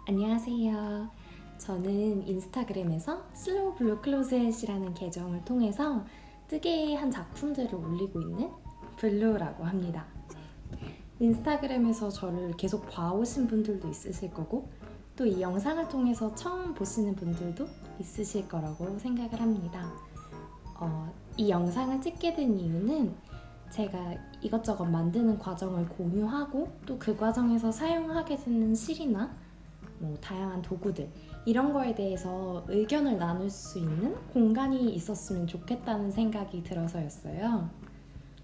안녕하세요. 저는 인스타그램에서 슬로우 블루 클로셋이라는 계정을 통해서 뜨개한 작품들을 올리고 있는 블루라고 합니다. 인스타그램에서 저를 계속 봐오신 분들도 있으실 거고 또 이 영상을 통해서 처음 보시는 분들도 있으실 거라고 생각을 합니다. 이 영상을 찍게 된 이유는 제가 이것저것 만드는 과정을 공유하고 또 그 과정에서 사용하게 되는 실이나 다양한 도구들 이런 거에 대해서 의견을 나눌 수 있는 공간이 있었으면 좋겠다는 생각이 들어서였어요.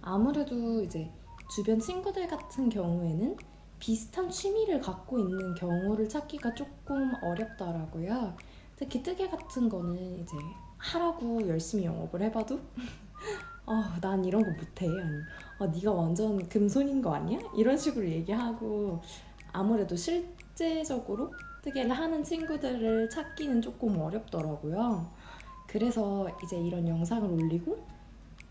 아무래도 이제 주변 친구들 같은 경우에는 비슷한 취미를 갖고 있는 경우를 찾기가 조금 어렵더라고요. 특히 뜨개 같은 거는 이제 하라고 열심히 영업을 해봐도 난 이런 거 못해. 네가 완전 금손인 거 아니야? 이런 식으로 얘기하고 아무래도 실제적으로 뜨개를 하는 친구들을 찾기는 조금 어렵더라고요. 그래서 이제 이런 영상을 올리고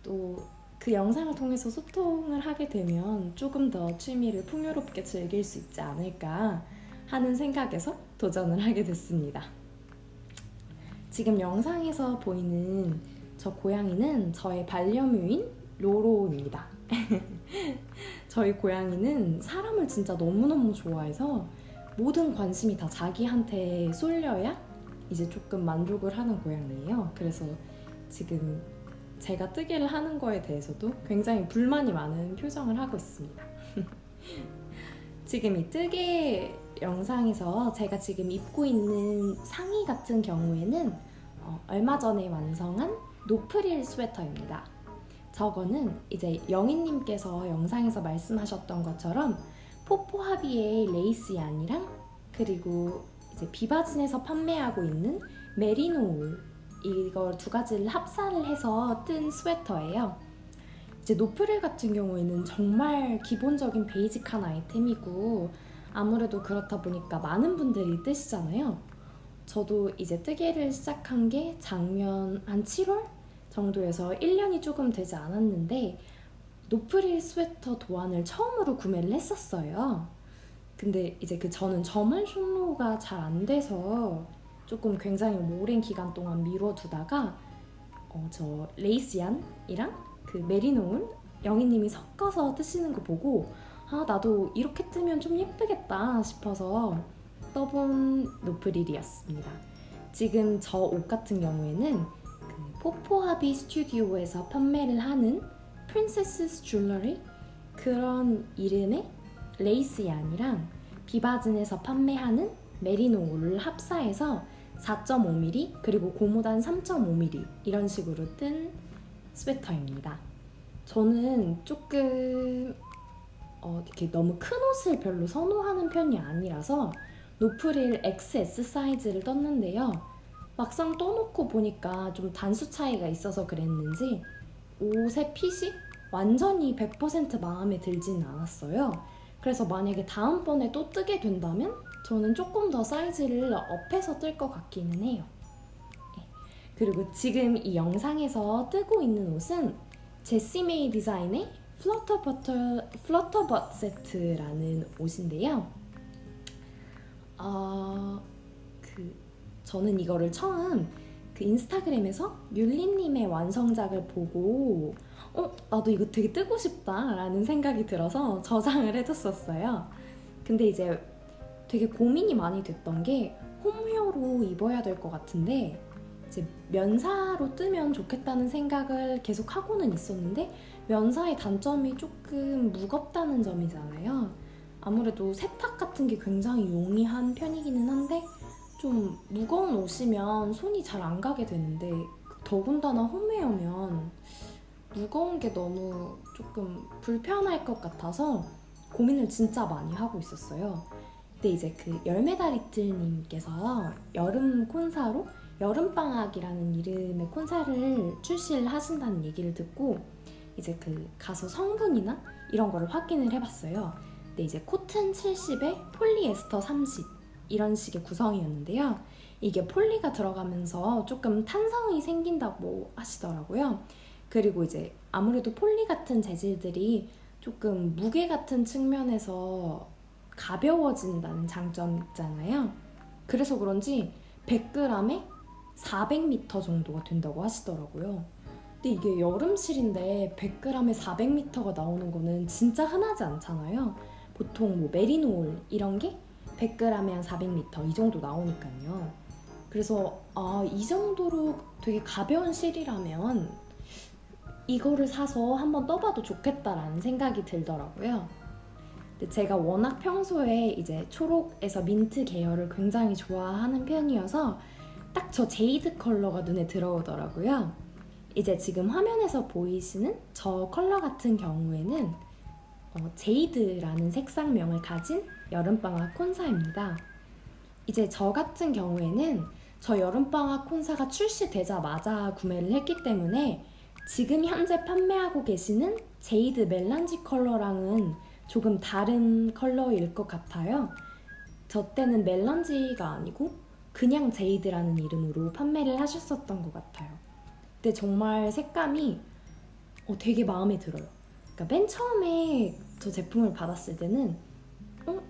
또 그 영상을 통해서 소통을 하게 되면 조금 더 취미를 풍요롭게 즐길 수 있지 않을까 하는 생각에서 도전을 하게 됐습니다. 지금 영상에서 보이는 저 고양이는 저의 반려묘인 로로입니다. 저희 고양이는 사람을 진짜 너무너무 좋아해서 모든 관심이 다 자기한테 쏠려야 이제 조금 만족을 하는 고양이예요. 그래서 지금 제가 뜨개를 하는 거에 대해서도 굉장히 불만이 많은 표정을 하고 있습니다. 지금 이 뜨개 영상에서 제가 지금 입고 있는 상의 같은 경우에는 얼마 전에 완성한 노프릴 스웨터입니다. 저거는 이제 영희님께서 영상에서 말씀하셨던 것처럼 포포하비의 레이스 얀이랑 그리고 이제 비바진에서 판매하고 있는 메리노 울 이걸 두 가지를 합사를 해서 뜬 스웨터예요. 이제 노프릴 같은 경우에는 정말 기본적인 베이직한 아이템이고 아무래도 그렇다 보니까 많은 분들이 뜨시잖아요. 저도 이제 뜨개를 시작한 게 작년 한 7월 정도에서 1년이 조금 되지 않았는데 노프릴 스웨터 도안을 처음으로 구매를 했었어요. 근데 이제 저는 점을 쇼로가 잘 안 돼서 조금 굉장히 오랜 기간 동안 미뤄두다가 저 레이스얀이랑 그 메리노울 영희님이 섞어서 뜨시는 거 보고 나도 이렇게 뜨면 좀 예쁘겠다 싶어서 떠본 노프릴이었습니다. 지금 저 옷 같은 경우에는 그 포포하비 스튜디오에서 판매를 하는 프린세스 줄러리 그런 이름의 레이스 얀이랑 비바진에서 판매하는 메리노 울을 합사해서 4.5mm 그리고 고무단 3.5mm 이런 식으로 뜬 스웨터입니다. 저는 조금 이렇게 너무 큰 옷을 별로 선호하는 편이 아니라서 노프릴 XS 사이즈를 떴는데요. 막상 떠놓고 보니까 좀 단수 차이가 있어서 그랬는지 옷의 핏이 완전히 100% 마음에 들지는 않았어요. 그래서 만약에 다음번에 또 뜨게 된다면 저는 조금 더 사이즈를 업해서 뜰 것 같기는 해요. 그리고 지금 이 영상에서 뜨고 있는 옷은 제시메이 디자인의 플러터벗 세트라는 옷인데요. 저는 이거를 처음 그 인스타그램에서 율리님의 완성작을 보고 나도 이거 되게 뜨고 싶다 라는 생각이 들어서 저장을 해뒀었어요. 근데 이제 되게 고민이 많이 됐던 게 홈웨어로 입어야 될 것 같은데 이제 면사로 뜨면 좋겠다는 생각을 계속 하고는 있었는데 면사의 단점이 조금 무겁다는 점이잖아요. 아무래도 세탁 같은 게 굉장히 용이한 편이기는 한데 좀 무거운 옷이면 손이 잘 안 가게 되는데 더군다나 홈웨어면 무거운 게 너무 조금 불편할 것 같아서 고민을 진짜 많이 하고 있었어요. 근데 이제 그 열매다리틀님께서 여름 콘사로 여름방학이라는 이름의 콘사를 출시를 하신다는 얘기를 듣고 이제 그 가서 성분이나 이런 거를 확인을 해봤어요. 근데 이제 코튼 70에 폴리에스터 30 이런 식의 구성이었는데요. 이게 폴리가 들어가면서 조금 탄성이 생긴다고 하시더라고요. 그리고 이제 아무래도 폴리 같은 재질들이 조금 무게 같은 측면에서 가벼워진다는 장점이 있잖아요. 그래서 그런지 100g에 400m 정도가 된다고 하시더라고요. 근데 이게 여름실인데 100g에 400m가 나오는 거는 진짜 흔하지 않잖아요. 보통 뭐 메리노올 이런 게 100g에 한 400m 이 정도 나오니까요. 그래서 이 정도로 되게 가벼운 실이라면 이거를 사서 한번 떠봐도 좋겠다라는 생각이 들더라고요. 근데 제가 워낙 평소에 이제 초록에서 민트 계열을 굉장히 좋아하는 편이어서 딱 저 제이드 컬러가 눈에 들어오더라고요. 이제 지금 화면에서 보이시는 저 컬러 같은 경우에는 제이드라는 색상명을 가진 여름방학 콘사입니다. 이제 저 같은 경우에는 저 여름방학 콘사가 출시되자마자 구매를 했기 때문에 지금 현재 판매하고 계시는 제이드 멜란지 컬러랑은 조금 다른 컬러일 것 같아요. 저 때는 멜란지가 아니고 그냥 제이드라는 이름으로 판매를 하셨었던 것 같아요. 근데 정말 색감이 되게 마음에 들어요. 그러니까 맨 처음에 저 제품을 받았을 때는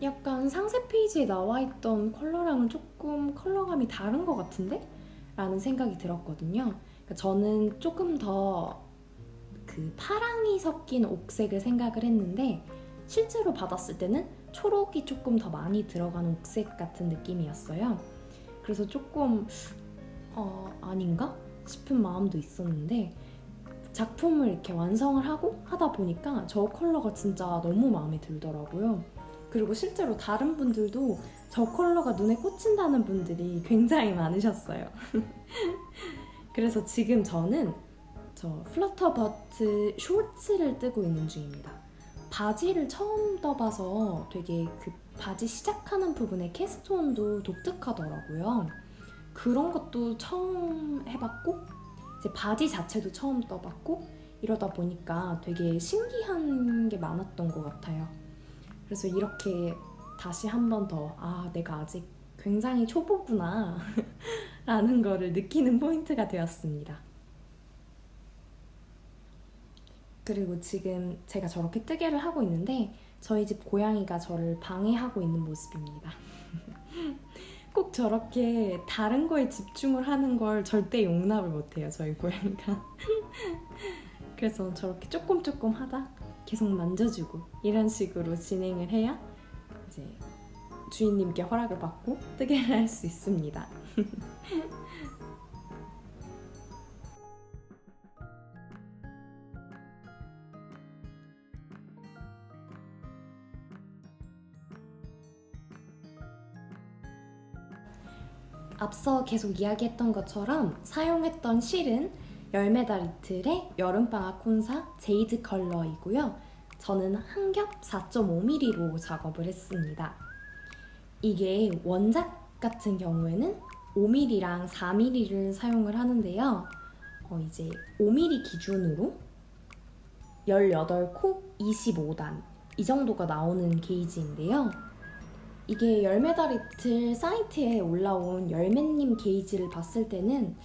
약간 상세 페이지에 나와 있던 컬러랑은 조금 컬러감이 다른 것 같은데? 라는 생각이 들었거든요. 그러니까 저는 조금 더 그 파랑이 섞인 옥색을 생각을 했는데 실제로 받았을 때는 초록이 조금 더 많이 들어간 옥색 같은 느낌이었어요. 그래서 조금 아닌가 싶은 마음도 있었는데 작품을 이렇게 완성을 하고 하다 보니까 저 컬러가 진짜 너무 마음에 들더라고요. 그리고 실제로 다른 분들도 저 컬러가 눈에 꽂힌다는 분들이 굉장히 많으셨어요. 그래서 지금 저는 저 플러터버트 쇼츠를 뜨고 있는 중입니다. 바지를 처음 떠봐서 되게 그 바지 시작하는 부분에 캐스트온도 독특하더라고요. 그런 것도 처음 해봤고 이제 바지 자체도 처음 떠봤고 이러다 보니까 되게 신기한 게 많았던 것 같아요. 그래서 이렇게 다시 한 번 더 내가 아직 굉장히 초보구나 라는 거를 느끼는 포인트가 되었습니다. 그리고 지금 제가 저렇게 뜨개를 하고 있는데 저희 집 고양이가 저를 방해하고 있는 모습입니다. 꼭 저렇게 다른 거에 집중을 하는 걸 절대 용납을 못해요, 저희 고양이가. 그래서 저렇게 조금 하다 계속 만져주고 이런 식으로 진행을 해야 이제 주인님께 허락을 받고 뜨개를 할 수 있습니다. 앞서 계속 이야기했던 것처럼 사용했던 실은 열메다리틀의 여름방학 콘사 제이드 컬러이고요. 저는 한 겹 4.5mm로 작업을 했습니다. 이게 원작 같은 경우에는 5mm랑 4mm를 사용을 하는데요. 이제 5mm 기준으로 18코 25단 이 정도가 나오는 게이지인데요. 이게 열매다리틀 사이트에 올라온 열매님 게이지를 봤을 때는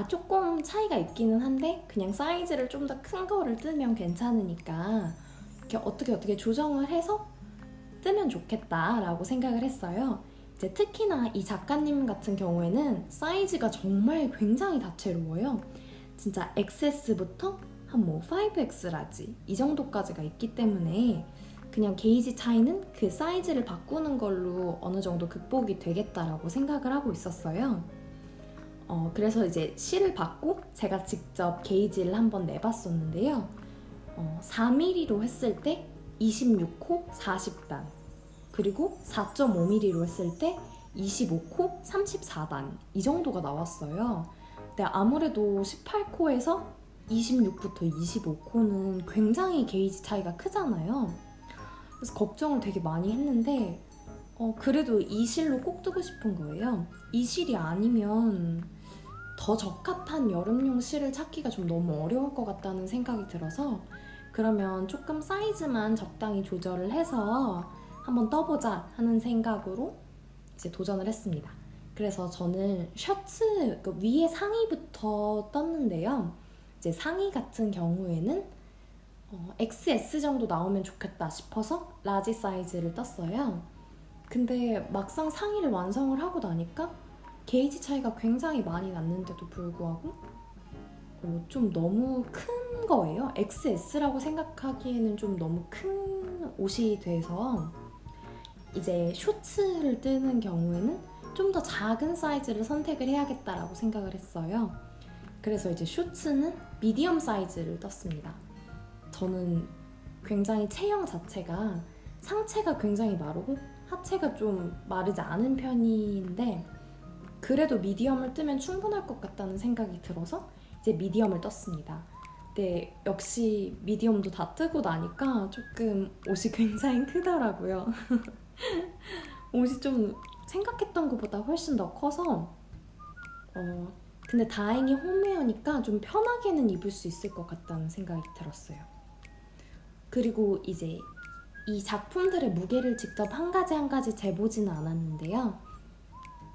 조금 차이가 있기는 한데 그냥 사이즈를 좀 더 큰 거를 뜨면 괜찮으니까 이렇게 어떻게 조정을 해서 뜨면 좋겠다라고 생각을 했어요. 이제 특히나 이 작가님 같은 경우에는 사이즈가 정말 굉장히 다채로워요. 진짜 XS부터 한 5X 라지 이 정도까지가 있기 때문에 그냥 게이지 차이는 그 사이즈를 바꾸는 걸로 어느 정도 극복이 되겠다라고 생각을 하고 있었어요. 그래서 이제 실을 받고 제가 직접 게이지를 한번 내봤었는데요. 4mm로 했을 때 26코 40단, 그리고 4.5mm로 했을 때 25코 34단 이 정도가 나왔어요. 근데 아무래도 18코에서 26부터 25코는 굉장히 게이지 차이가 크잖아요. 그래서 걱정을 되게 많이 했는데 그래도 이 실로 꼭 뜨고 싶은 거예요. 이 실이 아니면 더 적합한 여름용 실을 찾기가 좀 너무 어려울 것 같다는 생각이 들어서 그러면 조금 사이즈만 적당히 조절을 해서 한번 떠보자 하는 생각으로 이제 도전을 했습니다. 그래서 저는 셔츠 위에 상의부터 떴는데요. 이제 상의 같은 경우에는 XS 정도 나오면 좋겠다 싶어서 라지 사이즈를 떴어요. 근데 막상 상의를 완성을 하고 나니까 게이지 차이가 굉장히 많이 났는데도 불구하고 좀 너무 큰 거예요. XS라고 생각하기에는 좀 너무 큰 옷이 돼서 이제 쇼츠를 뜨는 경우에는 좀 더 작은 사이즈를 선택을 해야겠다라고 생각을 했어요. 그래서 이제 쇼츠는 미디엄 사이즈를 떴습니다. 저는 굉장히 체형 자체가 상체가 굉장히 마르고 하체가 좀 마르지 않은 편인데 그래도 미디엄을 뜨면 충분할 것 같다는 생각이 들어서 이제 미디엄을 떴습니다. 근데 역시 미디엄도 다 뜨고 나니까 조금 옷이 굉장히 크더라고요. 옷이 좀 생각했던 것보다 훨씬 더 커서 근데 다행히 홈웨어니까 좀 편하게는 입을 수 있을 것 같다는 생각이 들었어요. 그리고 이제 이 작품들의 무게를 직접 한 가지 한 가지 재보지는 않았는데요.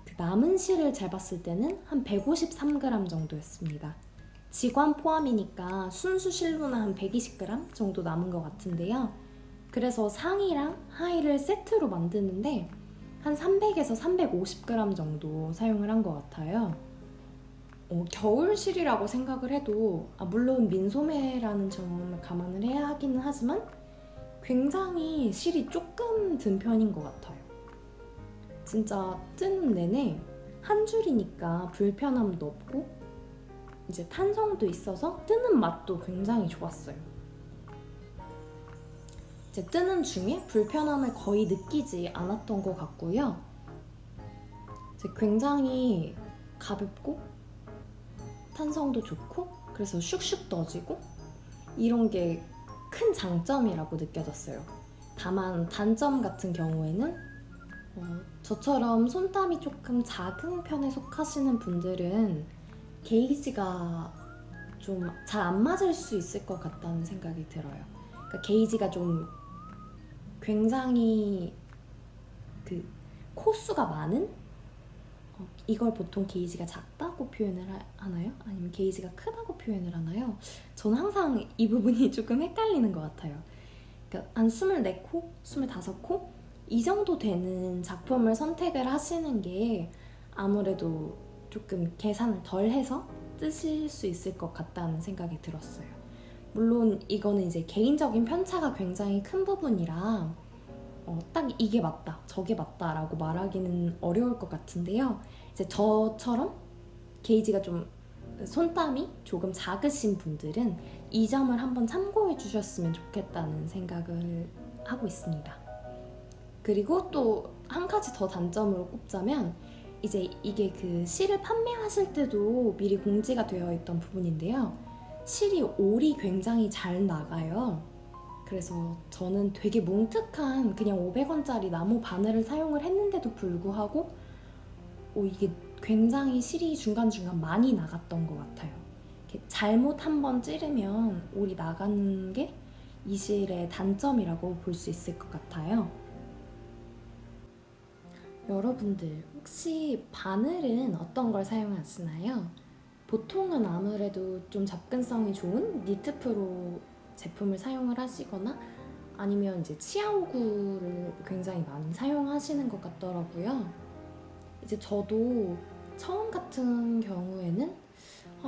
그 남은 실을 재봤을 때는 한 153g 정도였습니다. 지관 포함이니까 순수 실로는 한 120g 정도 남은 것 같은데요. 그래서 상의랑 하의를 세트로 만드는데 한 300에서 350g 정도 사용을 한 것 같아요. 겨울실이라고 생각을 해도 물론 민소매라는 점을 감안을 해야 하기는 하지만 굉장히 실이 조금 든 편인 것 같아요. 진짜 뜨는 내내 한 줄이니까 불편함도 없고 이제 탄성도 있어서 뜨는 맛도 굉장히 좋았어요. 이제 뜨는 중에 불편함을 거의 느끼지 않았던 것 같고요. 이제 굉장히 가볍고 탄성도 좋고 그래서 슉슉 떠지고 이런 게 큰 장점이라고 느껴졌어요. 다만 단점 같은 경우에는 저처럼 손땀이 조금 작은 편에 속하시는 분들은 게이지가 좀 잘 안 맞을 수 있을 것 같다는 생각이 들어요. 그러니까 게이지가 좀 굉장히 그 코수가 많은 이걸 보통 게이지가 작다고 표현을 하나요? 아니면 게이지가 크다고 표현을 하나요? 저는 항상 이 부분이 조금 헷갈리는 것 같아요. 그러니까 한 24코, 25코 이 정도 되는 작품을 선택을 하시는 게 아무래도 조금 계산을 덜 해서 뜨실 수 있을 것 같다는 생각이 들었어요. 물론 이거는 이제 개인적인 편차가 굉장히 큰 부분이라 딱 이게 맞다, 저게 맞다라고 말하기는 어려울 것 같은데요. 이제 저처럼 게이지가 좀 손땀이 조금 작으신 분들은 이 점을 한번 참고해 주셨으면 좋겠다는 생각을 하고 있습니다. 그리고 또 한 가지 더 단점으로 꼽자면 이제 이게 그 실을 판매하실 때도 미리 공지가 되어 있던 부분인데요. 실이 올이 굉장히 잘 나가요. 그래서 저는 되게 뭉툭한 그냥 500원짜리 나무 바늘을 사용을 했는데도 불구하고 이게 굉장히 실이 중간중간 많이 나갔던 것 같아요. 이렇게 잘못 한번 찌르면 올이 나가는 게 이 실의 단점이라고 볼 수 있을 것 같아요. 여러분들 혹시 바늘은 어떤 걸 사용하시나요? 보통은 아무래도 좀 접근성이 좋은 니트 프로 제품을 사용을 하시거나 아니면 이제 치아오구를 굉장히 많이 사용하시는 것 같더라고요. 이제 저도 처음 같은 경우에는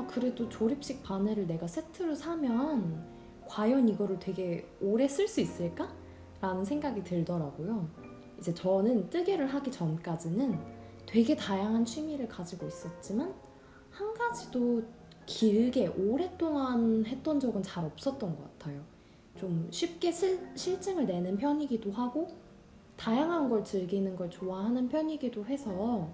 그래도 조립식 바늘을 내가 세트로 사면 과연 이거를 되게 오래 쓸 수 있을까? 라는 생각이 들더라고요. 이제 저는 뜨개를 하기 전까지는 되게 다양한 취미를 가지고 있었지만 한 가지도 길게 오랫동안 했던 적은 잘 없었던 것 같아요. 좀 쉽게 실증을 내는 편이기도 하고 다양한 걸 즐기는 걸 좋아하는 편이기도 해서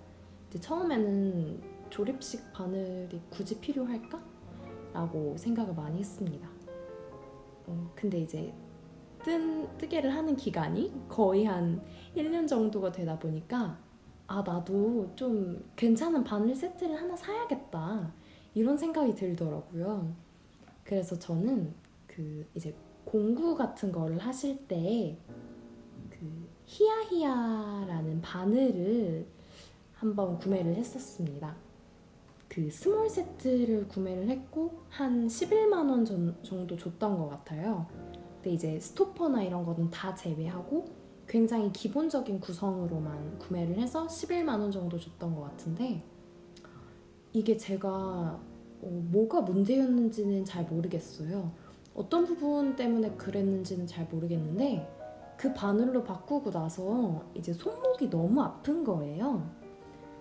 이제 처음에는 조립식 바늘이 굳이 필요할까? 라고 생각을 많이 했습니다. 근데 이제 뜨개를 하는 기간이 거의 한 1년 정도가 되다 보니까 나도 좀 괜찮은 바늘 세트를 하나 사야겠다 이런 생각이 들더라고요. 그래서 저는 그 이제 공구 같은 거를 하실 때 그 히야히야라는 바늘을 한번 구매를 했었습니다. 그 스몰 세트를 구매를 했고 한 11만 원 정도 줬던 것 같아요. 근데 이제 스토퍼나 이런 거는 다 제외하고 굉장히 기본적인 구성으로만 구매를 해서 11만 원 정도 줬던 것 같은데 이게 제가 뭐가 문제였는지는 잘 모르겠어요. 어떤 부분 때문에 그랬는지는 잘 모르겠는데 그 바늘로 바꾸고 나서 이제 손목이 너무 아픈 거예요.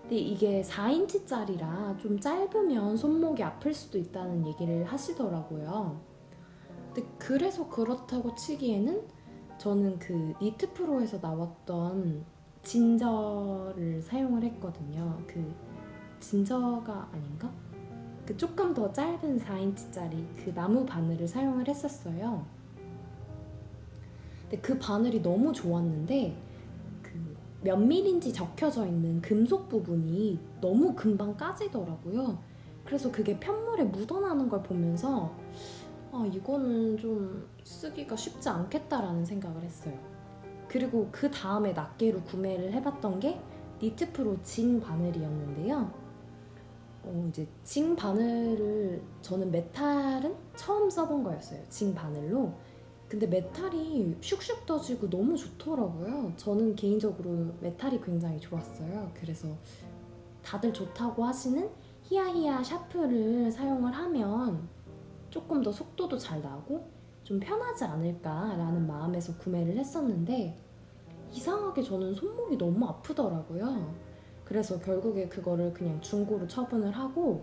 근데 이게 4인치짜리라 좀 짧으면 손목이 아플 수도 있다는 얘기를 하시더라고요. 근데 그래서 그렇다고 치기에는 저는 그 니트프로에서 나왔던 진저를 사용을 했거든요. 그 진저가 아닌가? 그 조금 더 짧은 4인치짜리 그 나무 바늘을 사용을 했었어요. 근데 그 바늘이 너무 좋았는데 그 몇 밀인지 적혀져 있는 금속 부분이 너무 금방 까지더라고요. 그래서 그게 편물에 묻어나는 걸 보면서 이거는 좀 쓰기가 쉽지 않겠다라는 생각을 했어요. 그리고 그 다음에 낱개로 구매를 해봤던 게 니트프로 징 바늘이었는데요. 이제 징 바늘을 저는 메탈은 처음 써본 거였어요. 징 바늘로. 근데 메탈이 슉슉 떠지고 너무 좋더라고요. 저는 개인적으로 메탈이 굉장히 좋았어요. 그래서 다들 좋다고 하시는 히야히야 샤프를 사용을 하면 조금 더 속도도 잘 나고 좀 편하지 않을까라는 마음에서 구매를 했었는데 이상하게 저는 손목이 너무 아프더라고요. 그래서 결국에 그거를 그냥 중고로 처분을 하고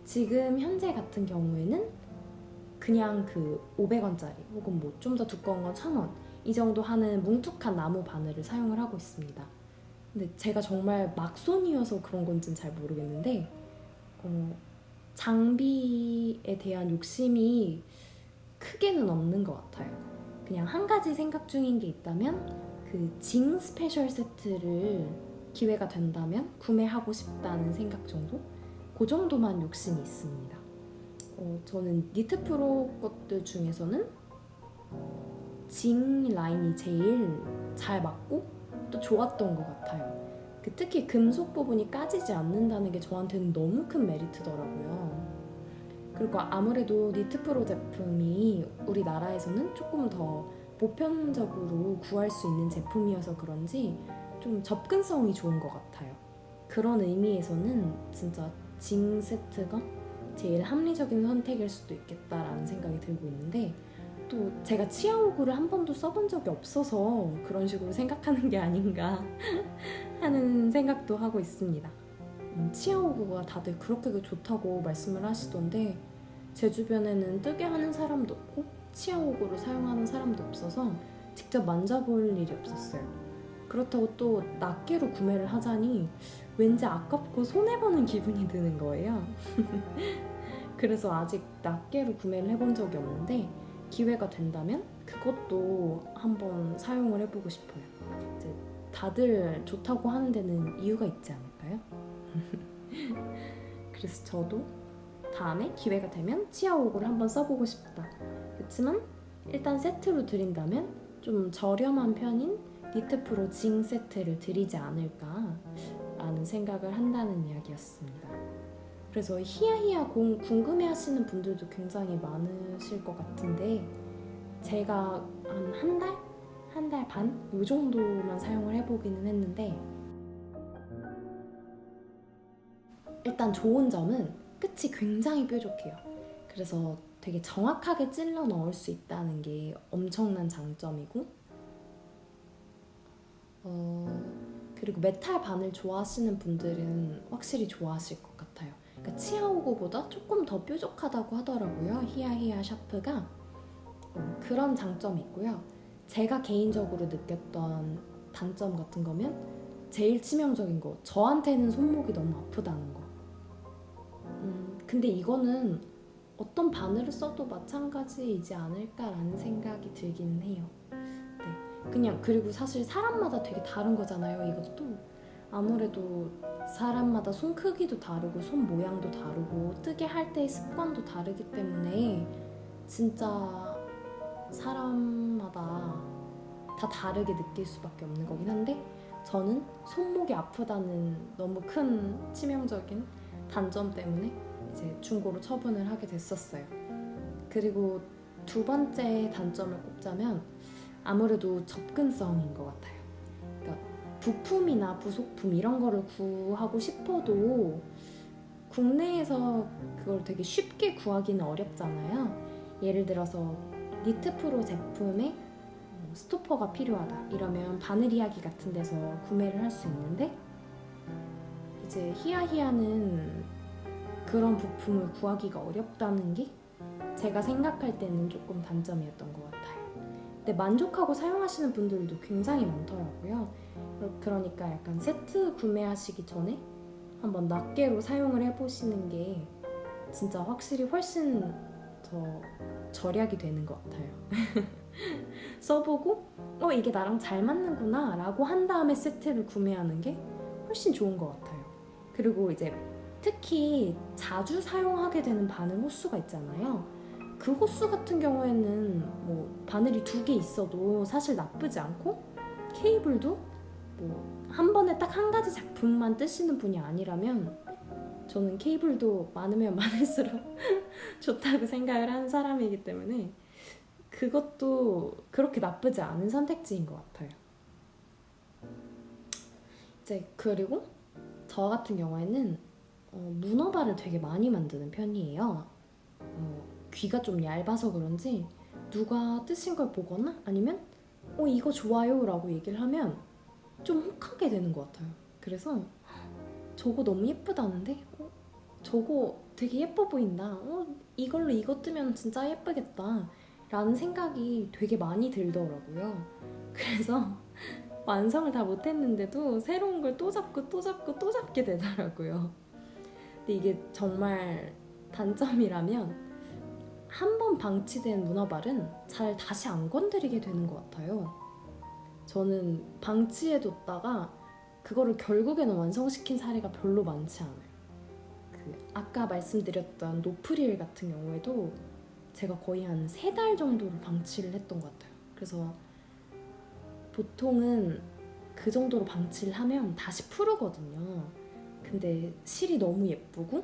지금 현재 같은 경우에는 그냥 그 500원짜리 혹은 뭐 좀 더 두꺼운 건 1,000원 이 정도 하는 뭉툭한 나무 바늘을 사용을 하고 있습니다. 근데 제가 정말 막손이어서 그런 건지는 잘 모르겠는데 장비에 대한 욕심이 크게는 없는 것 같아요. 그냥 한 가지 생각 중인 게 있다면 그 징 스페셜 세트를 기회가 된다면 구매하고 싶다는 생각 정도? 그 정도만 욕심이 있습니다. 저는 니트프로 것들 중에서는 징 라인이 제일 잘 맞고 또 좋았던 것 같아요. 특히 금속 부분이 까지지 않는다는 게 저한테는 너무 큰 메리트더라고요. 그리고 아무래도 니트프로 제품이 우리나라에서는 조금 더 보편적으로 구할 수 있는 제품이어서 그런지 좀 접근성이 좋은 것 같아요. 그런 의미에서는 진짜 징 세트가 제일 합리적인 선택일 수도 있겠다라는 생각이 들고 있는데 또 제가 치아오구를 한 번도 써본 적이 없어서 그런 식으로 생각하는 게 아닌가 하는 생각도 하고 있습니다. 치아오구가 다들 그렇게 좋다고 말씀을 하시던데 제 주변에는 뜨게 하는 사람도 없고 치아오구를 사용하는 사람도 없어서 직접 만져볼 일이 없었어요. 그렇다고 또 낱개로 구매를 하자니 왠지 아깝고 손해보는 기분이 드는 거예요. 그래서 아직 낱개로 구매를 해본 적이 없는데 기회가 된다면 그것도 한번 사용을 해보고 싶어요. 이제 다들 좋다고 하는 데는 이유가 있지 않을까요? 그래서 저도 다음에 기회가 되면 치아오구를 한번 써보고 싶다. 그렇지만 일단 세트로 드린다면 좀 저렴한 편인 니트프로 징 세트를 드리지 않을까라는 생각을 한다는 이야기였습니다. 그래서 히야히야 궁금해하시는 분들도 굉장히 많으실 것 같은데 제가 한 달? 한 달 반? 이 정도만 사용을 해보기는 했는데 일단 좋은 점은 끝이 굉장히 뾰족해요. 그래서 되게 정확하게 찔러 넣을 수 있다는 게 엄청난 장점이고 그리고 메탈 바늘 좋아하시는 분들은 확실히 좋아하실 것 같아요. 그러니까 치아오구보다 조금 더 뾰족하다고 하더라고요. 히야히야 샤프가 그런 장점이 있고요. 제가 개인적으로 느꼈던 단점 같은 거면 제일 치명적인 거 저한테는 손목이 너무 아프다는 거. 근데 이거는 어떤 바늘을 써도 마찬가지이지 않을까라는 생각이 들기는 해요. 네. 그냥 그리고 사실 사람마다 되게 다른 거잖아요. 이것도 아무래도 사람마다 손 크기도 다르고 손 모양도 다르고 뜨게 할 때의 습관도 다르기 때문에 진짜 사람마다 다 다르게 느낄 수밖에 없는 거긴 한데 저는 손목이 아프다는 너무 큰 치명적인 단점 때문에 이제 중고로 처분을 하게 됐었어요. 그리고 두 번째 단점을 꼽자면 아무래도 접근성인 것 같아요. 부품이나 부속품 이런 거를 구하고 싶어도 국내에서 그걸 되게 쉽게 구하기는 어렵잖아요. 예를 들어서 니트 프로 제품에 스토퍼가 필요하다 이러면 바느리하기 같은 데서 구매를 할 수 있는데, 이제 히야히야는 그런 부품을 구하기가 어렵다는 게 제가 생각할 때는 조금 단점이었던 것 같아요. 근데 만족하고 사용하시는 분들도 굉장히 많더라고요. 그러니까 약간 세트 구매하시기 전에 한번 낱개로 사용을 해보시는 게 진짜 확실히 훨씬 더 절약이 되는 것 같아요. 써보고 이게 나랑 잘 맞는구나 라고 한 다음에 세트를 구매하는 게 훨씬 좋은 것 같아요. 그리고 이제 특히 자주 사용하게 되는 바늘 호수가 있잖아요. 그 호수 같은 경우에는 뭐 바늘이 2개 있어도 사실 나쁘지 않고, 케이블도 뭐 한 번에 딱 한 가지 작품만 뜨시는 분이 아니라면 저는 케이블도 많으면 많을수록 좋다고 생각을 하는 사람이기 때문에 그것도 그렇게 나쁘지 않은 선택지인 것 같아요. 이제 그리고 저 같은 경우에는 문어발을 되게 많이 만드는 편이에요. 귀가 좀 얇아서 그런지 누가 뜨신 걸 보거나 아니면 이거 좋아요 라고 얘기를 하면 좀 혹하게 되는 것 같아요. 그래서 저거 너무 예쁘다는데? 저거 되게 예뻐 보인다. 이걸로 이거 뜨면 진짜 예쁘겠다 라는 생각이 되게 많이 들더라고요. 그래서 완성을 다 못했는데도 새로운 걸 또 잡고 또 잡고 또 잡게 되더라고요. 근데 이게 정말 단점이라면 한 번 방치된 문어발은 잘 다시 안 건드리게 되는 것 같아요. 저는 방치해뒀다가 그거를 결국에는 완성시킨 사례가 별로 많지 않아요. 아까 말씀드렸던 노프릴 같은 경우에도 제가 거의 한 3달 정도를 방치를 했던 것 같아요. 그래서 보통은 그 정도로 방치를 하면 다시 푸르거든요. 근데 실이 너무 예쁘고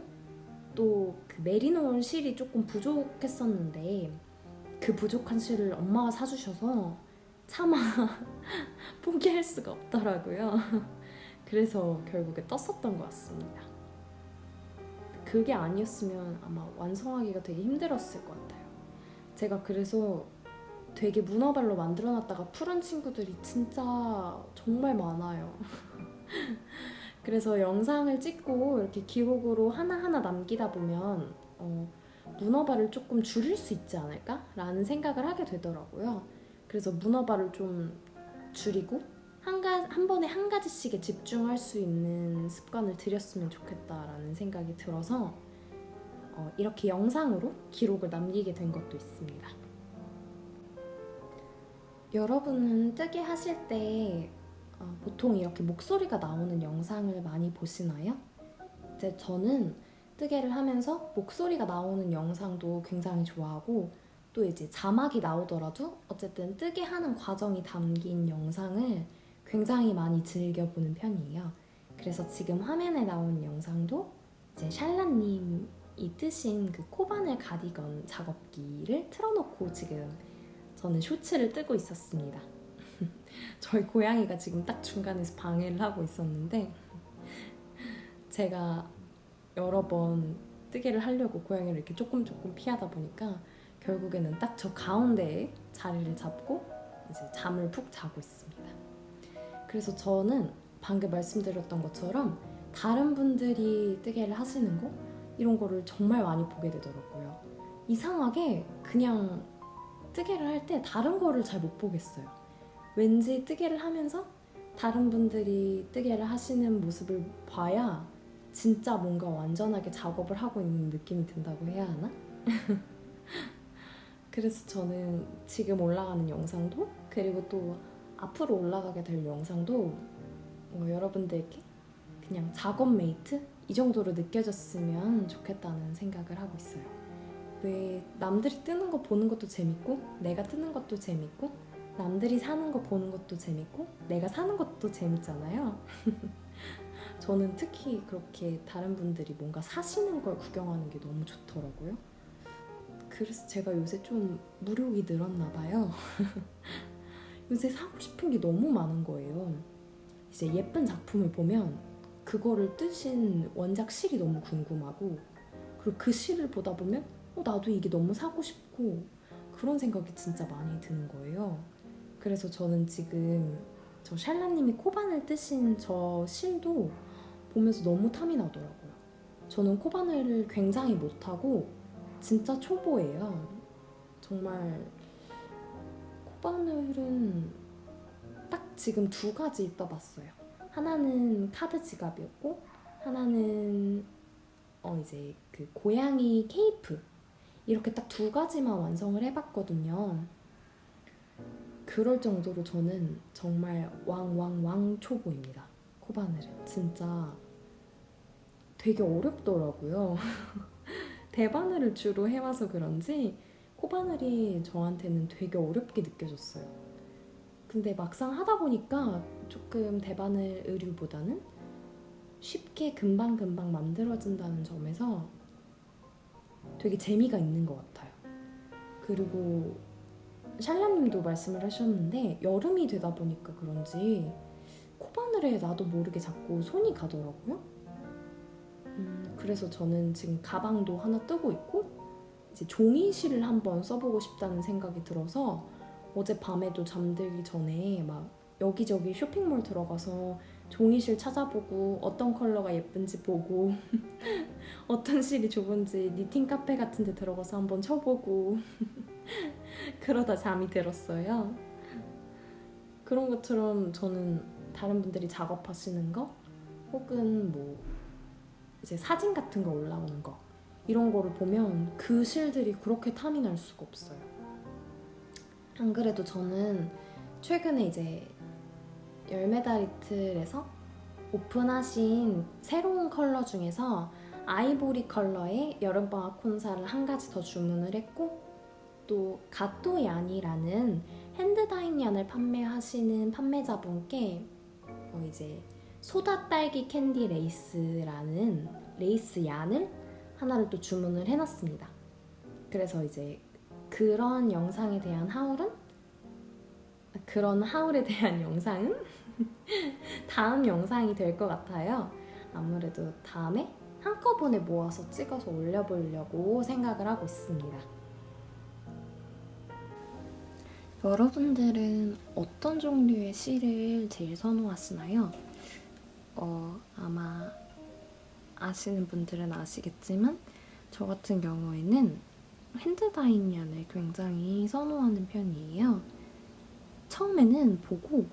또 그 메리노 실이 조금 부족했었는데 그 부족한 실을 엄마가 사주셔서 차마 포기할 수가 없더라고요. 그래서 결국에 떴었던 것 같습니다. 그게 아니었으면 아마 완성하기가 되게 힘들었을 것 같아요. 제가 그래서 되게 문어발로 만들어놨다가 풀은 친구들이 진짜 정말 많아요. 그래서 영상을 찍고 이렇게 기록으로 하나하나 남기다 보면 문어발을 조금 줄일 수 있지 않을까? 라는 생각을 하게 되더라고요. 그래서 문어발을 좀 줄이고 한 번에 한 가지씩에 집중할 수 있는 습관을 들였으면 좋겠다라는 생각이 들어서 이렇게 영상으로 기록을 남기게 된 것도 있습니다. 여러분은 뜨개 하실 때 보통 이렇게 목소리가 나오는 영상을 많이 보시나요? 이제 저는 뜨개를 하면서 목소리가 나오는 영상도 굉장히 좋아하고, 또 이제 자막이 나오더라도 어쨌든 뜨개 하는 과정이 담긴 영상을 굉장히 많이 즐겨보는 편이에요. 그래서 지금 화면에 나오는 영상도 이제 샬라님이 뜨신 그 코바늘 가디건 작업기를 틀어놓고 지금 저는 쇼츠를 뜨고 있었습니다. 저희 고양이가 지금 딱 중간에서 방해를 하고 있었는데 제가 여러 번 뜨개를 하려고 고양이를 이렇게 조금 피하다 보니까 결국에는 딱 저 가운데에 자리를 잡고 이제 잠을 푹 자고 있습니다. 그래서 저는 방금 말씀드렸던 것처럼 다른 분들이 뜨개를 하시는 거 이런 거를 정말 많이 보게 되더라고요. 이상하게 그냥 뜨개를 할 때 다른 거를 잘 못 보겠어요. 왠지 뜨개를 하면서 다른 분들이 뜨개를 하시는 모습을 봐야 진짜 뭔가 완전하게 작업을 하고 있는 느낌이 든다고 해야 하나? 그래서 저는 지금 올라가는 영상도 그리고 또 앞으로 올라가게 될 영상도 여러분들께 그냥 작업 메이트? 이 정도로 느껴졌으면 좋겠다는 생각을 하고 있어요. 왜 남들이 뜨는 거 보는 것도 재밌고 내가 뜨는 것도 재밌고 남들이 사는 거 보는 것도 재밌고 내가 사는 것도 재밌잖아요. 저는 특히 그렇게 다른 분들이 뭔가 사시는 걸 구경하는 게 너무 좋더라고요. 그래서 제가 요새 좀 무료이 늘었나 봐요. 요새 사고 싶은 게 너무 많은 거예요. 이제 예쁜 작품을 보면 그거를 뜨신 원작 실이 너무 궁금하고, 그리고 그 실을 보다 보면 나도 이게 너무 사고 싶고, 그런 생각이 진짜 많이 드는 거예요. 그래서 저는 지금 저 샬라님이 코바늘 뜨신 저 실도 보면서 너무 탐이 나더라고요. 저는 코바늘을 굉장히 못하고 진짜 초보예요. 정말 코바늘은 딱 지금 두 가지 떠봤어요. 하나는 카드 지갑이었고, 하나는 이제 그 고양이 케이프, 이렇게 딱 두 가지만 완성을 해봤거든요. 그럴 정도로 저는 정말 왕 초보입니다. 코바늘은 진짜 되게 어렵더라고요. 대바늘을 주로 해와서 그런지 코바늘이 저한테는 되게 어렵게 느껴졌어요. 근데 막상 하다 보니까 조금 대바늘 의류보다는 쉽게 금방금방 만들어진다는 점에서 되게 재미가 있는 것 같아요. 그리고 샬라님도 말씀을 하셨는데 여름이 되다 보니까 그런지 코바늘에 나도 모르게 자꾸 손이 가더라고요. 그래서 저는 지금 가방도 하나 뜨고 있고, 이제 종이실을 한번 써보고 싶다는 생각이 들어서 어젯밤에도 잠들기 전에 막 여기저기 쇼핑몰 들어가서 종이실 찾아보고 어떤 컬러가 예쁜지 보고 어떤 실이 좋은지 니팅 카페 같은 데 들어가서 한번 쳐보고 그러다 잠이 들었어요. 그런 것처럼 저는 다른 분들이 작업하시는 거, 혹은 뭐 이제 사진 같은 거 올라오는 거, 이런 거를 보면 그 실들이 그렇게 탐이 날 수가 없어요. 안 그래도 저는 최근에 이제 열메다리틀에서 오픈하신 새로운 컬러 중에서 아이보리 컬러의 여름방학 콘사를 한 가지 더 주문을 했고, 또 가또얀이라는 핸드다잉얀을 판매하시는 판매자분께 이제 소다 딸기 캔디 레이스라는 레이스 얀을 하나를 또 주문을 해놨습니다. 그래서 이제 그런 영상에 대한 하울에 대한 영상은 다음 영상이 될 것 같아요. 아무래도 다음에 한꺼번에 모아서 찍어서 올려보려고 생각을 하고 있습니다. 여러분들은 어떤 종류의 실을 제일 선호하시나요? 아마 아시는 분들은 아시겠지만 저 같은 경우에는 핸드다잉얀을 굉장히 선호하는 편이에요. 처음에는 보고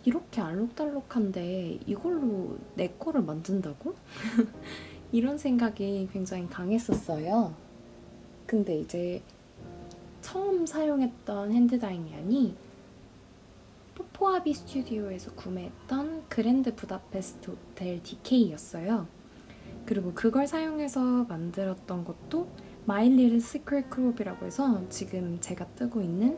이렇게 알록달록한데 이걸로 내 거를 만든다고? 이런 생각이 굉장히 강했었어요. 근데 이제 처음 사용했던 핸드다잉얀이 포포아비 스튜디오에서 구매했던 그랜드 부다페스트 호텔 DK였어요. 그리고 그걸 사용해서 만들었던 것도 마이 리틀 시크릿 크롭이라고 해서 지금 제가 뜨고 있는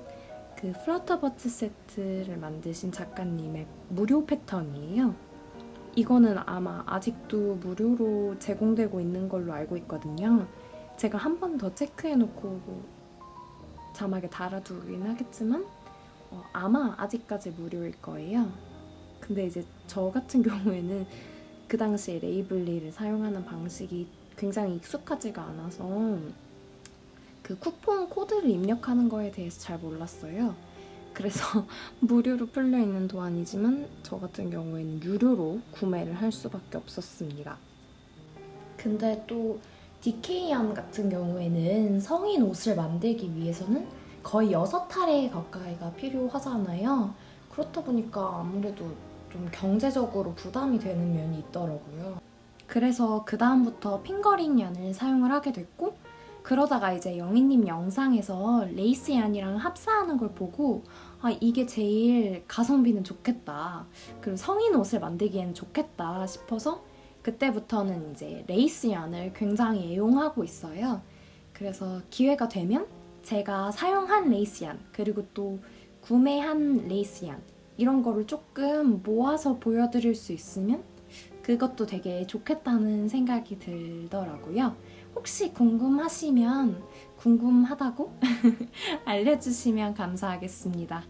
그 플러터버트 세트를 만드신 작가님의 무료 패턴이에요. 이거는 아마 아직도 무료로 제공되고 있는 걸로 알고 있거든요. 제가 한 번 더 체크해놓고 자막에 달아두긴 하겠지만 아마 아직까지 무료일 거예요. 근데 이제 저 같은 경우에는 그 당시에 레이블리를 사용하는 방식이 굉장히 익숙하지가 않아서 그 쿠폰 코드를 입력하는 거에 대해서 잘 몰랐어요. 그래서 무료로 풀려있는 도안이지만 저 같은 경우에는 유료로 구매를 할 수밖에 없었습니다. 근데 또 DK얀 같은 경우에는 성인 옷을 만들기 위해서는 거의 6타래 가까이가 필요하잖아요. 그렇다 보니까 아무래도 좀 경제적으로 부담이 되는 면이 있더라고요. 그래서 그 다음부터 핑거링 얀을 사용을 하게 됐고, 그러다가 이제 영희님 영상에서 레이스 얀이랑 합사하는 걸 보고 이게 제일 가성비는 좋겠다, 그리고 성인 옷을 만들기에는 좋겠다 싶어서 그때부터는 이제 레이스 얀을 굉장히 애용하고 있어요. 그래서 기회가 되면 제가 사용한 레이스 얀, 그리고 또 구매한 레이스 얀, 이런 거를 조금 모아서 보여드릴 수 있으면 그것도 되게 좋겠다는 생각이 들더라고요. 혹시 궁금하다고 알려주시면 감사하겠습니다.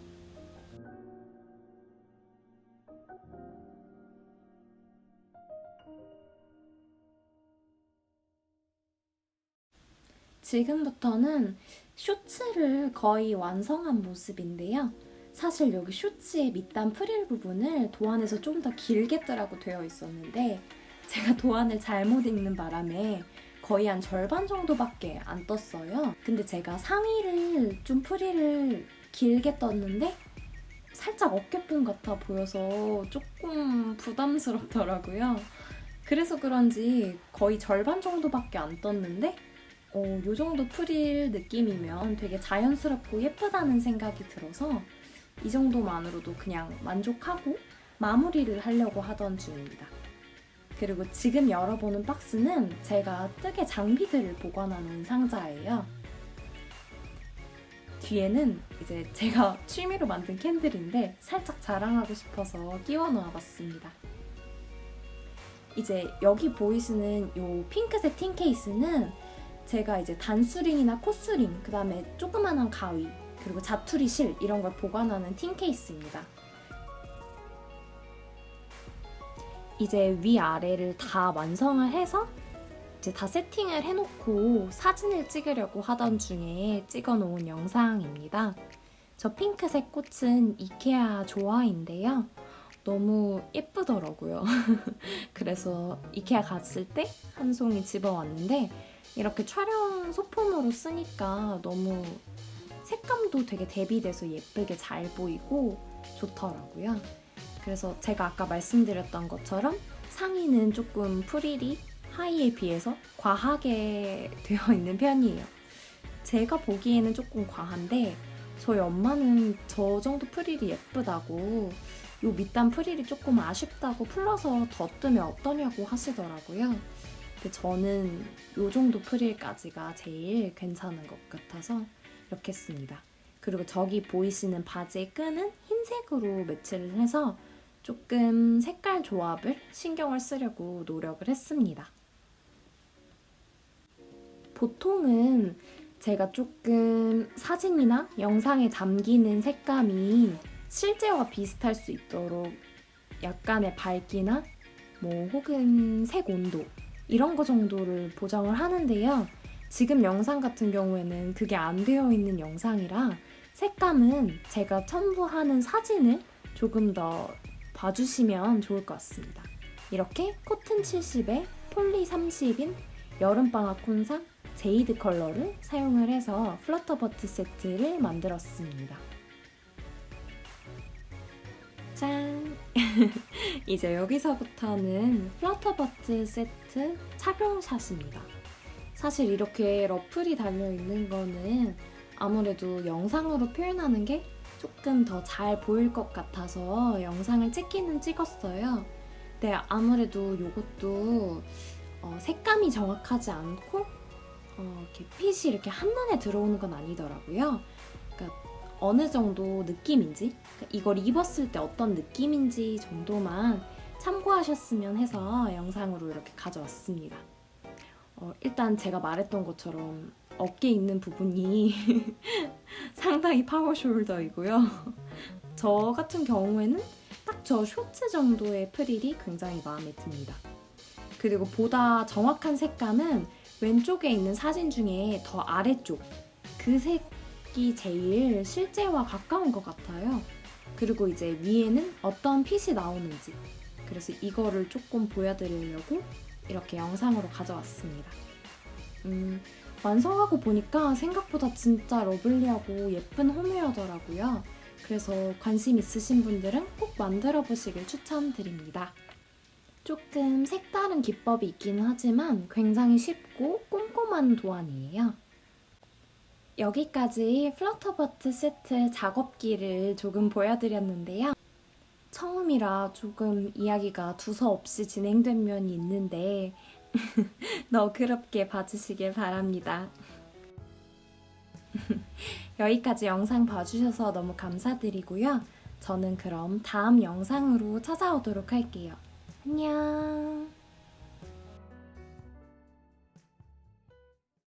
지금부터는 쇼츠를 거의 완성한 모습인데요. 사실 여기 쇼츠의 밑단 프릴 부분을 도안에서 좀 더 길겠다라고 되어 있었는데 제가 도안을 잘못 읽는 바람에 거의 한 절반 정도밖에 안 떴어요. 근데 제가 상의를 좀 프릴을 길게 떴는데 살짝 어깨뽕 같아 보여서 조금 부담스럽더라고요. 그래서 그런지 거의 절반 정도밖에 안 떴는데 요 정도 프릴 느낌이면 되게 자연스럽고 예쁘다는 생각이 들어서 이 정도만으로도 그냥 만족하고 마무리를 하려고 하던 중입니다. 그리고 지금 열어보는 박스는 제가 뜨개 장비들을 보관하는 상자예요. 뒤에는 이제 제가 취미로 만든 캔들인데 살짝 자랑하고 싶어서 끼워 놓아봤습니다. 이제 여기 보이시는 이 핑크색 틴 케이스는 제가 이제 단수링이나 코수링, 그 다음에 조그만한 가위, 그리고 자투리 실 이런 걸 보관하는 틴 케이스입니다. 이제 위아래를 다 완성을 해서 이제 다 세팅을 해놓고 사진을 찍으려고 하던 중에 찍어놓은 영상입니다. 저 핑크색 꽃은 이케아 조아인데요. 너무 예쁘더라고요. 그래서 이케아 갔을 때 한 송이 집어왔는데 이렇게 촬영 소품으로 쓰니까 너무 색감도 되게 대비돼서 예쁘게 잘 보이고 좋더라고요. 그래서 제가 아까 말씀드렸던 것처럼 상의는 조금 프릴이 하의에 비해서 과하게 되어 있는 편이에요. 제가 보기에는 조금 과한데 저희 엄마는 저 정도 프릴이 예쁘다고 요 밑단 프릴이 조금 아쉽다고 풀러서 더 뜨면 어떠냐고 하시더라고요. 근데 저는 요 정도 프릴까지가 제일 괜찮은 것 같아서 이렇게 했습니다. 그리고 저기 보이시는 바지의 끈은 흰색으로 매치를 해서 조금 색깔 조합을 신경을 쓰려고 노력을 했습니다. 보통은 제가 조금 사진이나 영상에 담기는 색감이 실제와 비슷할 수 있도록 약간의 밝기나 뭐 혹은 색 온도 이런 거 정도를 보정을 하는데요. 지금 영상 같은 경우에는 그게 안 되어 있는 영상이라 색감은 제가 첨부하는 사진을 조금 더 봐주시면 좋을 것 같습니다. 이렇게 코튼 70에 폴리 30인 여름방학 콘상 제이드 컬러를 사용을 해서 플러터버트 세트를 만들었습니다. 짠! 이제 여기서부터는 플러터버트 세트 착용샷입니다. 사실 이렇게 러플이 달려있는 거는 아무래도 영상으로 표현하는 게 조금 더 잘 보일 것 같아서 영상을 찍기는 찍었어요. 근데 아무래도 이것도 색감이 정확하지 않고 이렇게 핏이 이렇게 한눈에 들어오는 건 아니더라고요. 그러니까 어느 정도 느낌인지, 그러니까 이걸 입었을 때 어떤 느낌인지 정도만 참고하셨으면 해서 영상으로 이렇게 가져왔습니다. 일단 제가 말했던 것처럼 어깨에 있는 부분이 상당히 파워 숄더이고요. 저 같은 경우에는 딱 저 쇼츠 정도의 프릴이 굉장히 마음에 듭니다. 그리고 보다 정확한 색감은 왼쪽에 있는 사진 중에 더 아래쪽 그 색이 제일 실제와 가까운 것 같아요. 그리고 이제 위에는 어떤 핏이 나오는지, 그래서 이거를 조금 보여드리려고 이렇게 영상으로 가져왔습니다. 완성하고 보니까 생각보다 진짜 러블리하고 예쁜 홈웨어더라고요. 그래서 관심 있으신 분들은 꼭 만들어 보시길 추천드립니다. 조금 색다른 기법이 있기는 하지만 굉장히 쉽고 꼼꼼한 도안이에요. 여기까지 플러터버트 세트 작업기를 조금 보여드렸는데요. 처음이라 조금 이야기가 두서없이 진행된 면이 있는데 너그럽게 봐주시길 바랍니다. 여기까지 영상 봐주셔서 너무 감사드리고요. 저는 그럼 다음 영상으로 찾아오도록 할게요. 안녕.